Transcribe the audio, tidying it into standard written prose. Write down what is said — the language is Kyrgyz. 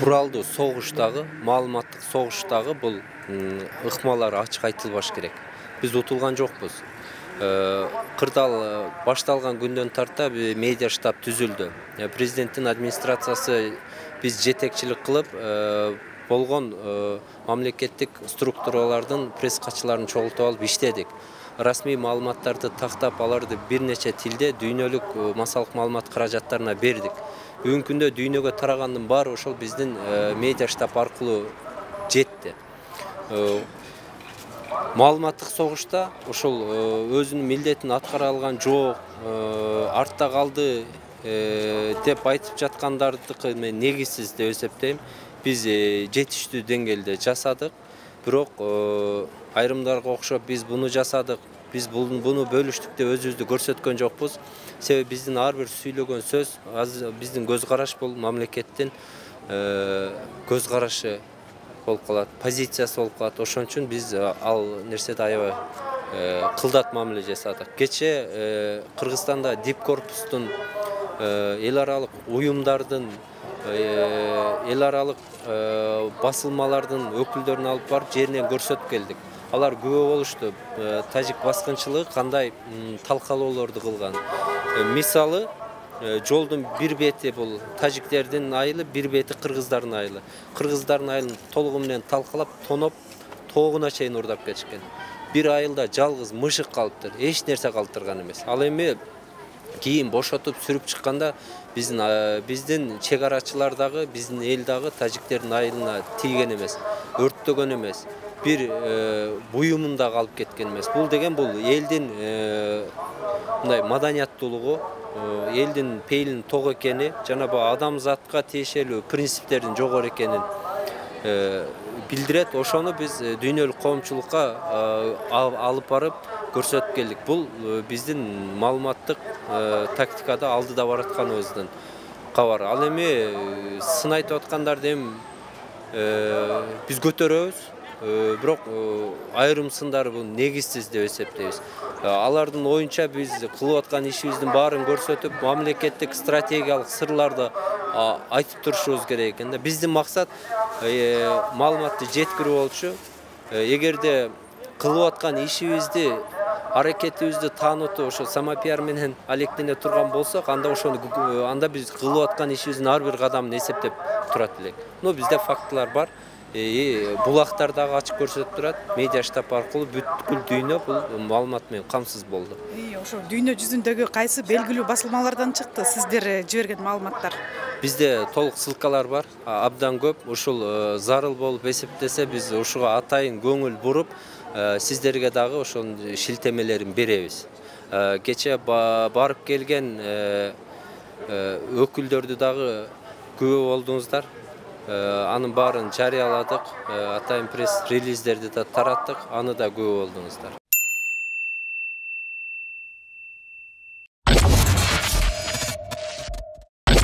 куралдуу согуштагы, маалыматтык согуштагы бул ыкмалар ачык айтылбаш керек. Биз утулган жокпуз. Кырдаал башталган күндөн тарта медиа штаб түзүлдү. Президенттин администрациясы биз жетекчилик кылып, болгон мамлекеттик структуралардын пресс катчыларын чогултуп алып иштедик. Расмий маалыматтарды тактап, аларды бир нече тилде дүйнөлүк масалык маалымат каражаттарына бердик. Бүгүнкү күндө дүйнөгө тарагандын баары ошол биздин медиа штаб аркылуу жетти. Маалыматтык согушта ошол өзүнүн милдетин аткара алган жок, артта калды деп айтып жаткандардыкы мен негизсиз деп эсептейм. Биз жетиштүү деңгээлде жасадык. Бирок айрымдарга окшоп биз буну жасадык, биз буну бөлүштүк деп өзүбүздү көрсөткөн жокпуз. Себеби биздин ар бир сүйлөгөн сөз биздин көз караш бул мамлекеттин көз карашы болуп калат, позициясы болуп калат. Ошон үчүн биз ал нерседе аябай кылдат мамиле жасадык. Кече Кыргызстанда дип корпустун эл аралык уюмдардын эл аралык басылмалардын өкүлдөрүн алып барып жеринен көрсөтүп келдик. Алар күбө болушту. Тажик баскынчылыгы кандай талкалоолорду кылган. Мисалы, жолдун бир бети бул тажиктердин айылы, бир бети кыргыздардын айылы. Кыргыздардын айылын толугу менен талкалап, тоноп, тоогуна чейин урдап кетишкен. Бир айылда жалгыз мышык калыптыр, эч нерсе калтырган эмес. Ал эми кийин бошотуп сүрүп чыкканда биздин чек арачылар дагы, биздин эл дагы тажиктердин айылына тийген эмес, өрттөгөн эмес. Бир буюмун да алып кеткен эмес. Бул деген бул элдин мындай маданияттуулугу, элдин пейилин ток экени, жана бу адамзатка тиешелүү принциптердин жогору экенин билдирет. Ошону биз дүйнөлүк коомчулукка алып барып көрсөтүп келдик. Бул биздин маалыматтык тактикада алдыда баратканыбыздын кабары. Ал эми сын айтып аткандарды биз көтөрөбүз. Бирок айрым сындар бул негизсиз деп эсептейбиз. Алардын оюнча биз кылып аткан ишибиздин баарын көрсөтүп, мамлекеттик стратегиялык сырларды айтып турушубуз керек экен да. Биздин максат маалыматты жеткирүү болчу. Эгерде кылып аткан ишибизди, аракетибизди таанытып, ошо самопиар менен алектене турган болсок, анда биз кылып аткан ишибиздин ар бир кадамын эсептеп турат элек. Но бизде фактылар бар. Булактар дагы ачык көрсөтүп турат. Медиа штаб аркылуу бүткүл дүйнө бул маалымат менен камсыз болду. Ошо дүйнө жүзүндөгү кайсы белгилүү басылмалардан чыкты сиздер жиберген маалыматтар? Бизде толук ссылкалар бар, абдан көп. Ушул зарыл болуп эсептесе биз ушуга атайын көңүл буруп, сиздерге дагы ошонун шилтемелерин беребиз. Кече барып келген өкүлдөрдү дагы күбө болдуңуздар. Анын баарын жарыяладык, атайын пресс релиздерди да тараттык, аны да күбө болдуңуздар.